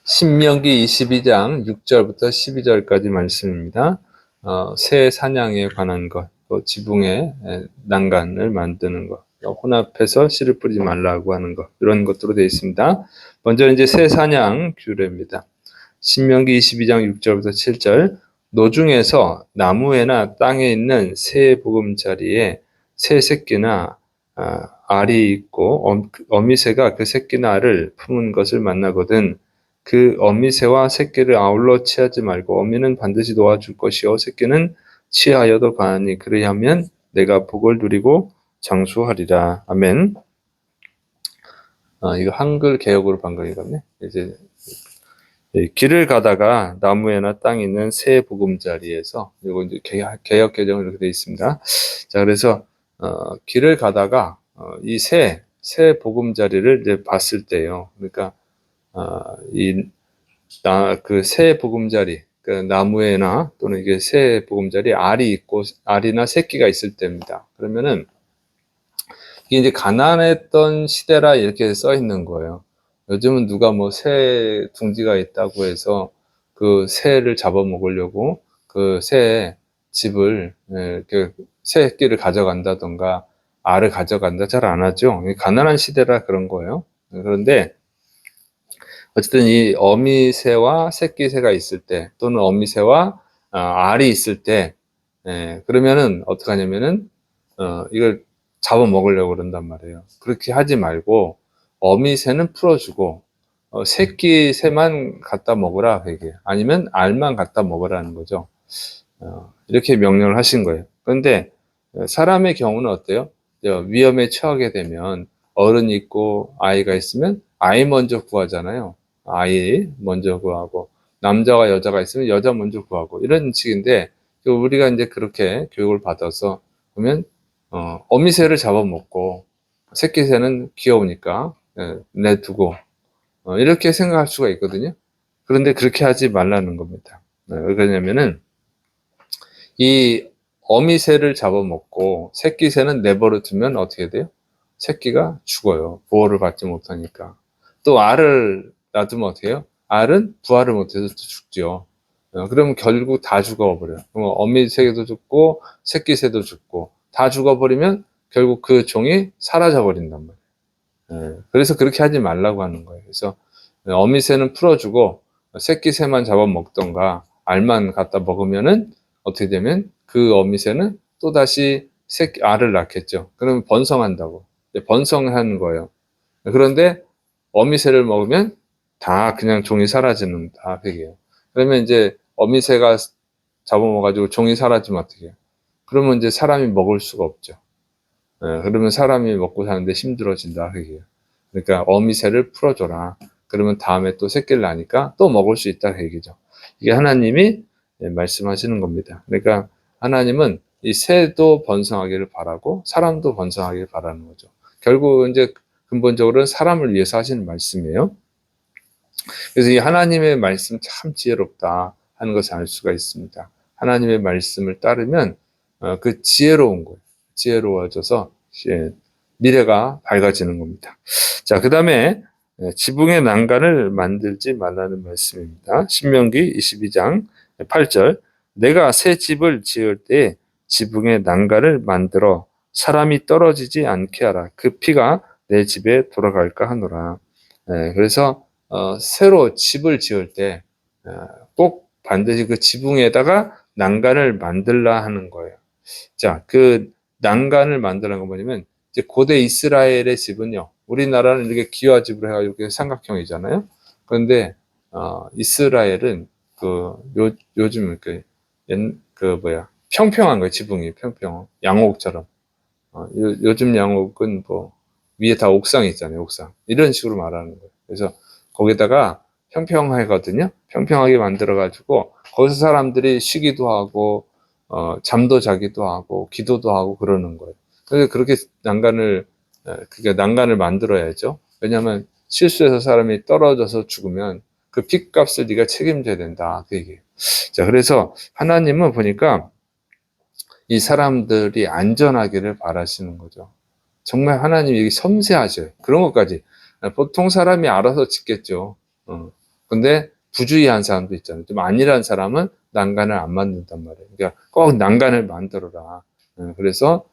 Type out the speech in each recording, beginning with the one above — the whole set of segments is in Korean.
신명기 22장 6절부터 12절까지 말씀입니다. 새 사냥에 관한 것, 또 지붕의 난간을 만드는 것, 혼합해서 씨를 뿌리지 말라고 하는 것, 이런 것들로 되어 있습니다. 먼저 이제 새 사냥 규례입니다. 신명기 22장 6절부터 7절, 노중에서 나무에나 땅에 있는 새 보금자리에 새 새끼나 알이 있고 어미새가 그 새끼나 알을 품은 것을 만나거든 그 어미새와 새끼를 아울러 취하지 말고 어미는 반드시 놓아줄 것이요 새끼는 취하여도 가하니 그리하면 내가 복을 누리고 장수하리라. 아멘. 이거 한글 개역으로 방금 읽었네. 이제 길을 가다가 나무에나 땅에 있는 새 보금자리에서 이거 이제 개역 개정으로 이렇게 되어 있습니다. 자, 그래서 길을 가다가 이 새 보금자리를 이제 봤을 때요. 그러니까 그 새 보금자리, 그 나무에나 또는 이게 새 보금자리 알이 있고 알이나 새끼가 있을 때입니다. 그러면은 이게 이제 가난했던 시대라 이렇게 써 있는 거예요. 요즘은 누가 뭐 새 둥지가 있다고 해서 그 새를 잡아먹으려고 그 새 집을 이렇게 새끼를 가져간다던가 알을 가져간다 잘 안 하죠. 가난한 시대라 그런 거예요. 그런데 어쨌든 이 어미새와 새끼새가 있을 때 또는 어미새와 알이 있을 때 그러면은 어떻게 하냐면은 이걸 잡아먹으려고 그런단 말이에요. 그렇게 하지 말고 어미새는 풀어주고 새끼새만 갖다 먹으라 그게 아니면 알만 갖다 먹으라는 거죠. 이렇게 명령을 하신 거예요. 그런데 사람의 경우는 어때요? 위험에 처하게 되면 어른이 있고 아이가 있으면 아이 먼저 구하잖아요. 아이 먼저 구하고 남자와 여자가 있으면 여자 먼저 구하고 이런 식인데 우리가 이제 그렇게 교육을 받아서 보면 어미새를 잡아먹고 새끼새는 귀여우니까 내두고 이렇게 생각할 수가 있거든요. 그런데 그렇게 하지 말라는 겁니다. 왜 그러냐면은 이 어미새를 잡아먹고 새끼새는 내버려 두면 어떻게 돼요? 새끼가 죽어요. 보호를 받지 못하니까. 또 알을 놔두면 어떻게 해요? 알은 부화를 못해서 또 죽죠. 그러면 결국 다 죽어버려요. 어미새도 죽고 새끼새도 죽고 다 죽어버리면 결국 그 종이 사라져버린단 말이에요. 그래서 그렇게 하지 말라고 하는 거예요. 그래서 어미새는 풀어주고 새끼새만 잡아먹던가 알만 갖다 먹으면은 어떻게 되면 그 어미새는 또다시 알을 낳겠죠. 그러면 번성한다고. 번성하는 거예요. 그런데 어미새를 먹으면 다 그냥 종이 사라지는 다 그게요. 그러면 이제 어미새가 잡아먹어가지고 종이 사라지면 어떻게 해요? 그러면 이제 사람이 먹을 수가 없죠. 그러면 사람이 먹고 사는데 힘들어진다 그게요. 그러니까 어미새를 풀어줘라. 그러면 다음에 또 새끼를 낳으니까 또 먹을 수 있다 그 얘기죠. 이게 하나님이 말씀하시는 겁니다. 그러니까 하나님은 이 새도 번성하기를 바라고 사람도 번성하기를 바라는 거죠. 결국 이제 근본적으로는 사람을 위해서 하시는 말씀이에요. 그래서 이 하나님의 말씀 참 지혜롭다 하는 것을 알 수가 있습니다. 하나님의 말씀을 따르면 그 지혜로운 거예요. 지혜로워져서 미래가 밝아지는 겁니다. 자, 그 다음에 지붕의 난간을 만들지 말라는 말씀입니다. 신명기 22장 8절 내가 새 집을 지을 때 지붕의 난간을 만들어 사람이 떨어지지 않게 하라. 그 피가 내 집에 돌아갈까 하노라. 그래서 새로 집을 지을 때 꼭 반드시 그 지붕에다가 난간을 만들라 하는 거예요. 자, 그 난간을 만드는 건 뭐냐면 이제 고대 이스라엘의 집은요. 우리나라는 이렇게 기와집으로 해가지고 삼각형이잖아요. 그런데 이스라엘은 요즘 평평한 거예요. 지붕이 평평 양옥처럼. 요즘 양옥은 뭐 위에 다 옥상이 있잖아요. 옥상 이런 식으로 말하는 거예요. 그래서 거기다가 평평하거든요. 평평하게 만들어가지고 거기서 사람들이 쉬기도 하고 잠도 자기도 하고 기도도 하고 그러는 거예요. 그래서 그렇게 난간을 만들어야죠. 왜냐하면 실수해서 사람이 떨어져서 죽으면 그 핏값을 네가 책임져야 된다. 그 얘기예요. 자, 그래서 하나님은 보니까 이 사람들이 안전하기를 바라시는 거죠. 정말 하나님이 섬세하셔요. 그런 것까지. 보통 사람이 알아서 짓겠죠. 근데 부주의한 사람도 있잖아요. 좀 안일한 사람은 난간을 안 만든단 말이에요. 그러니까 꼭 난간을 만들어라. 그래서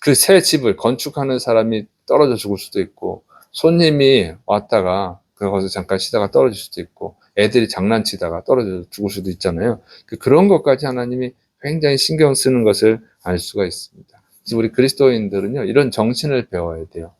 그 새 집을 건축하는 사람이 떨어져 죽을 수도 있고, 손님이 왔다가 거기서 잠깐 쉬다가 떨어질 수도 있고, 애들이 장난치다가 떨어져 죽을 수도 있잖아요. 그런 것까지 하나님이 굉장히 신경 쓰는 것을 알 수가 있습니다. 그래서 우리 그리스도인들은요, 이런 정신을 배워야 돼요.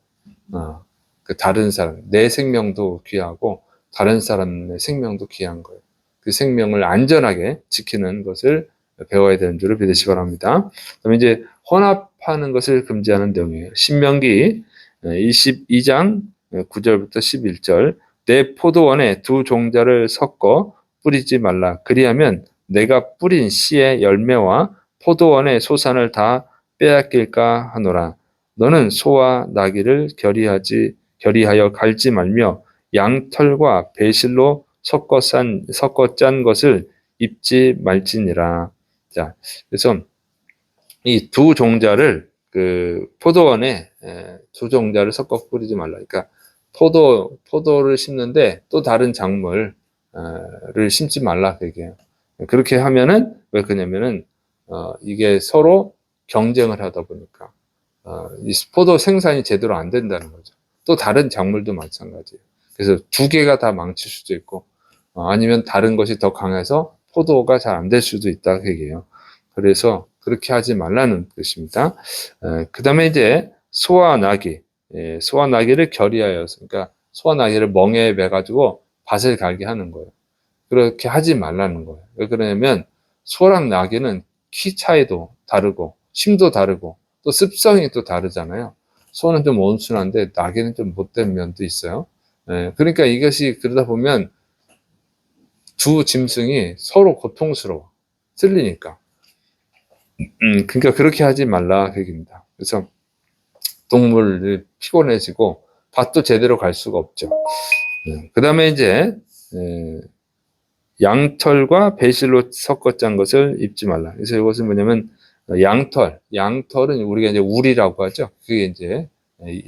다른 사람, 내 생명도 귀하고 다른 사람의 생명도 귀한 거예요. 그 생명을 안전하게 지키는 것을 배워야 되는 줄을 믿으시기 바랍니다. 그다음에 이제 혼합하는 것을 금지하는 내용이에요. 신명기 22장 9절부터 11절. 내 포도원에 두 종자를 섞어 뿌리지 말라. 그리하면 내가 뿌린 씨의 열매와 포도원의 소산을 다 빼앗길까 하노라. 너는 소와 나귀를 결의하여 갈지 말며 양털과 배실로 섞어 짠 것을 입지 말지니라. 자, 그래서 이 두 종자를 포도원에 두 종자를 섞어 뿌리지 말라. 그러니까 포도를 심는데 또 다른 작물을 심지 말라 그게. 그렇게 하면은 왜 그러냐면은 이게 서로 경쟁을 하다 보니까 이 포도 생산이 제대로 안 된다는 거죠. 또 다른 작물도 마찬가지예요. 그래서 두 개가 다 망칠 수도 있고 아니면 다른 것이 더 강해서 포도가 잘 안 될 수도 있다 그 얘기예요. 그래서 그렇게 하지 말라는 뜻입니다. 그 다음에 이제 소와 나귀를 결의하여서, 그러니까 소와 나귀를 멍에 매가지고 밭을 갈게 하는 거예요. 그렇게 하지 말라는 거예요. 왜 그러냐면 소랑 나귀는 키 차이도 다르고 힘도 다르고 또 습성이 또 다르잖아요. 소는 좀 온순한데 나귀는 좀 못된 면도 있어요. 그러니까 이것이 그러다 보면 두 짐승이 서로 고통스러워. 틀리니까. 그러니까 그렇게 하지 말라 그 얘기입니다. 그래서 동물이 피곤해지고 밭도 제대로 갈 수가 없죠. 그 다음에 이제 양털과 배실로 섞어 짠 것을 입지 말라. 그래서 이것은 뭐냐면 양털은 우리가 이제 울이라고 하죠. 그게 이제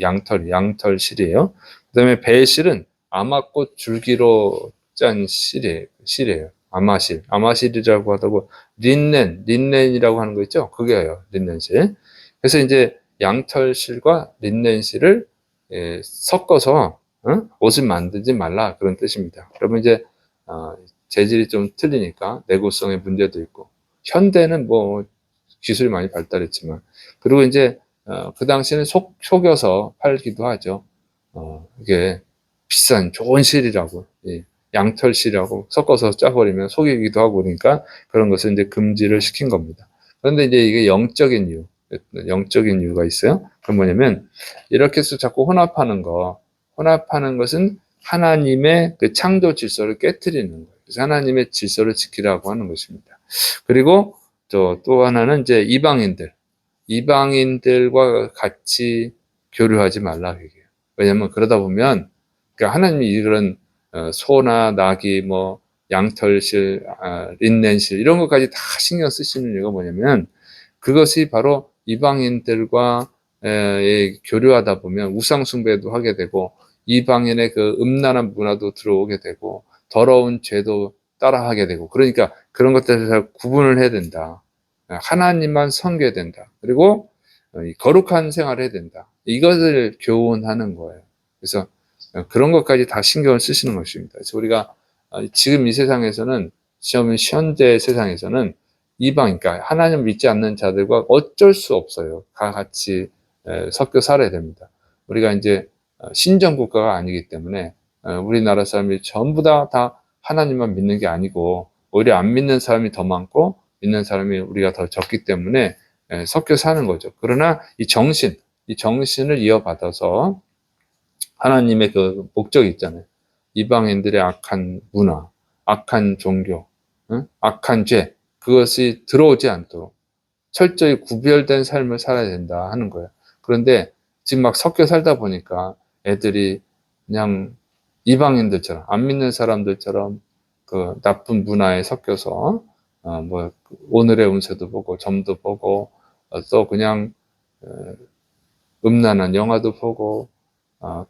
양털실이에요. 그 다음에 배실은 아마꽃 줄기로 짠 실이에요. 아마실이라고 하다고 린넨이라고 하는 거 있죠. 그게요, 린넨실. 그래서 이제 양털실과 린넨실을 섞어서 옷을 만들지 말라 그런 뜻입니다. 그러면 이제 재질이 좀 틀리니까 내구성의 문제도 있고, 현대는 뭐 기술이 많이 발달했지만, 그리고 이제 그 당시에는 속여서 팔기도 하죠. 이게 비싼 좋은 실이라고, 양털실이라고 섞어서 짜버리면 속이기도 하고 그러니까 그런 것을 이제 금지를 시킨 겁니다. 그런데 이제 이게 영적인 이유가 있어요. 그건 뭐냐면 이렇게 해서 자꾸 혼합하는 것은 하나님의 그 창조 질서를 깨뜨리는 거예요. 그래서 하나님의 질서를 지키라고 하는 것입니다. 그리고 또 하나는 이제 이방인들과 같이 교류하지 말라 얘기해요. 왜냐하면 그러다 보면 그러니까 하나님이 이런 소나 나귀, 뭐 양털실, 린넨실 이런 것까지 다 신경 쓰시는 이유가 뭐냐면 그것이 바로 이방인들과 교류하다 보면 우상 숭배도 하게 되고 이방인의 그 음란한 문화도 들어오게 되고 더러운 죄도 따라하게 되고 그러니까 그런 것들을 구분을 해야 된다. 하나님만 섬겨야 된다. 그리고 거룩한 생활을 해야 된다. 이것을 교훈하는 거예요. 그래서 그런 것까지 다 신경을 쓰시는 것입니다. 그래서 우리가 지금 이 세상에서는 현재 세상에서는 그러니까 하나님 믿지 않는 자들과 어쩔 수 없어요. 다 같이 섞여 살아야 됩니다. 우리가 이제 신정 국가가 아니기 때문에 우리나라 사람이 전부 다 하나님만 믿는 게 아니고 오히려 안 믿는 사람이 더 많고 믿는 사람이 우리가 더 적기 때문에 섞여 사는 거죠. 그러나 이 정신을 이어받아서 하나님의 그 목적이 있잖아요. 이방인들의 악한 문화, 악한 종교, 악한 죄, 그것이 들어오지 않도록 철저히 구별된 삶을 살아야 된다 하는 거예요. 그런데 지금 막 섞여 살다 보니까 애들이 그냥 이방인들처럼, 안 믿는 사람들처럼 그 나쁜 문화에 섞여서, 뭐, 오늘의 운세도 보고, 점도 보고, 또 그냥, 음란한 영화도 보고,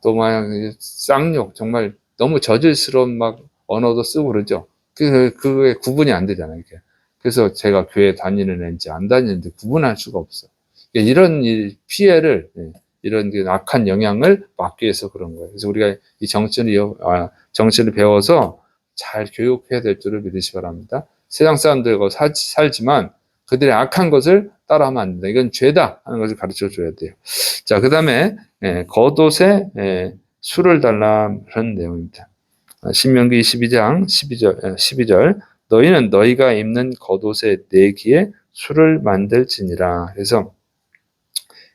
또 마냥 쌍욕, 정말 너무 저질스러운 막 언어도 쓰고 그러죠. 그게 구분이 안 되잖아요. 이게. 그래서 제가 교회 다니는 애인지 안 다니는지 구분할 수가 없어. 이런 피해를, 이런 악한 영향을 막기 위해서 그런 거예요. 그래서 우리가 이 정신을 배워서 잘 교육해야 될 줄을 믿으시 바랍니다. 세상 사람들과 살지만 그들의 악한 것을 따라하면 안 된다. 이건 죄다 하는 것을 가르쳐 줘야 돼요. 자, 그 다음에 겉옷에 술을 달라 하는 내용입니다. 신명기 22장 12절 너희는 너희가 입는 겉옷의 내기에 술을 만들지니라. 그래서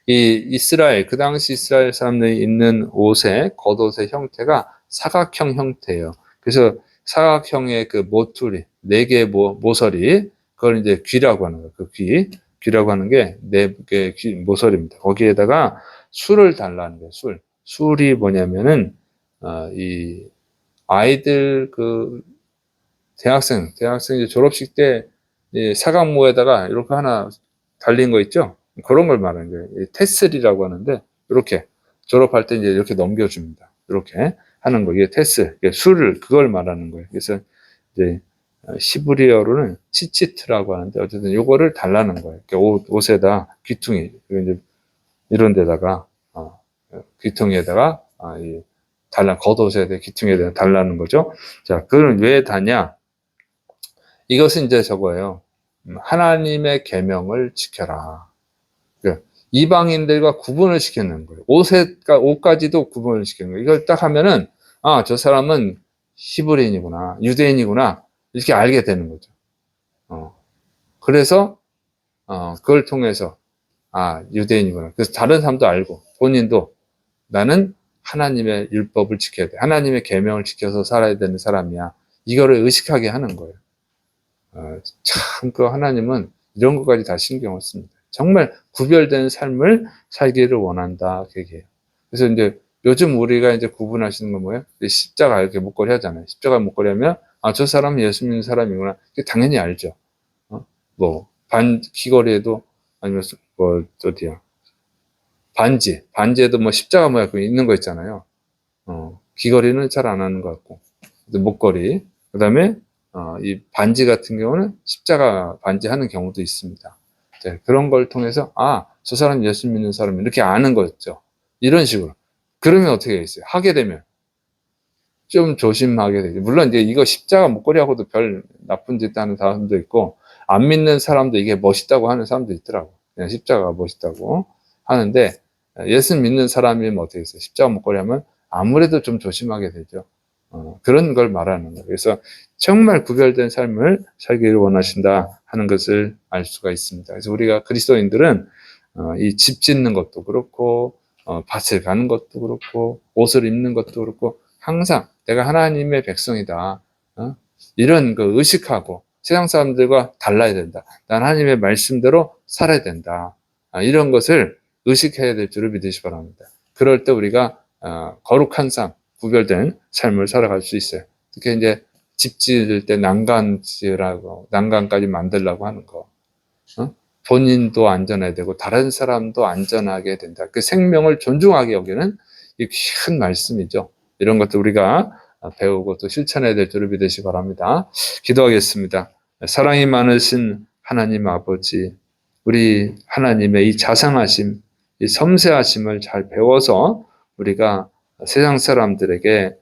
이 이스라엘, 그 당시 이스라엘 사람들이 입는 옷의 겉옷의 형태가 사각형 형태예요. 그래서 사각형의 그 모퉁이, 네 개의 모서리, 그걸 이제 귀라고 하는 거예요. 그 귀라고 하는 게 네 개의 모서리입니다. 거기에다가 술을 달라는 거예요. 술이 뭐냐면은 이 아이들 대학생 이제 졸업식 때 사각모에다가 이렇게 하나 달린 거 있죠? 그런 걸 말하는 거예요. 테슬이라고 하는데, 이렇게 졸업할 때 이제 이렇게 넘겨줍니다. 이렇게 하는 거. 이게 테슬, 술을, 그걸 말하는 거예요. 그래서 이제 시브리어로는 치치트라고 하는데, 어쨌든 요거를 달라는 거예요. 옷에다 귀퉁이, 이제 이런 데다가, 귀퉁이에다가, 겉옷에 귀퉁이에다가 달라는 거죠. 자, 그건 왜 다냐? 이것은 이제 저거예요. 하나님의 계명을 지켜라. 이방인들과 구분을 시키는 거예요. 옷까지도 구분을 시키는 거예요. 이걸 딱 하면은, 저 사람은 히브리인이구나, 유대인이구나, 이렇게 알게 되는 거죠. 그래서, 그걸 통해서, 유대인이구나. 그래서 다른 사람도 알고, 본인도 나는 하나님의 율법을 지켜야 돼. 하나님의 계명을 지켜서 살아야 되는 사람이야. 이거를 의식하게 하는 거예요. 참, 하나님은 이런 것까지 다 신경을 씁니다. 정말 구별된 삶을 살기를 원한다. 그게. 그래서 이제 요즘 우리가 이제 구분하시는 건 뭐예요? 십자가 이렇게 목걸이 하잖아요. 십자가 목걸이 하면, 저 사람은 예수 믿는 사람이구나. 당연히 알죠. 귀걸이에도, 아니면, 어디야. 반지에도 십자가 모양 있는 거 있잖아요. 귀걸이는 잘 안 하는 것 같고. 목걸이. 그 다음에, 이 반지 같은 경우는 십자가 반지 하는 경우도 있습니다. 그런 걸 통해서 저 사람 예수 믿는 사람 이렇게 아는 거죠. 이런 식으로. 그러면 어떻게 되겠어요? 하게 되면 좀 조심하게 되죠. 물론 이제 이거 십자가 목걸이하고도 별 나쁜 짓 하는 사람도 있고 안 믿는 사람도 이게 멋있다고 하는 사람도 있더라고. 그냥 십자가가 멋있다고 하는데 예수 믿는 사람이면 어떻게 됐어요? 십자가 목걸이 하면 아무래도 좀 조심하게 되죠. 그런 걸 말하는 거예요. 그래서 정말 구별된 삶을 살기를 원하신다 하는 것을 알 수가 있습니다. 그래서 우리가 그리스도인들은 이 집 짓는 것도 그렇고 밭을 가는 것도 그렇고 옷을 입는 것도 그렇고 항상 내가 하나님의 백성이다. 이런 거 의식하고 세상 사람들과 달라야 된다. 난 하나님의 말씀대로 살아야 된다. 이런 것을 의식해야 될 줄을 믿으시 바랍니다. 그럴 때 우리가 거룩한 삶, 구별된 삶을 살아갈 수 있어요. 특히 이제 집 지을 때 난간까지 만들려고 하는 거. 본인도 안전해야 되고 다른 사람도 안전하게 된다. 그 생명을 존중하게 여기는 이 큰 말씀이죠. 이런 것도 우리가 배우고 또 실천해야 될 줄을 믿으시 바랍니다. 기도하겠습니다. 사랑이 많으신 하나님 아버지, 우리 하나님의 이 자상하심, 이 섬세하심을 잘 배워서 우리가 세상 사람들에게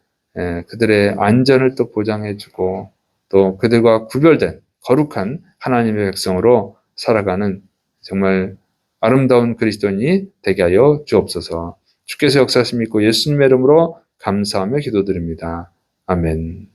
그들의 안전을 또 보장해주고 또 그들과 구별된 거룩한 하나님의 백성으로 살아가는 정말 아름다운 그리스도인이 되게 하여 주옵소서. 주께서 역사하심 믿고 예수님의 이름으로 감사하며 기도드립니다. 아멘.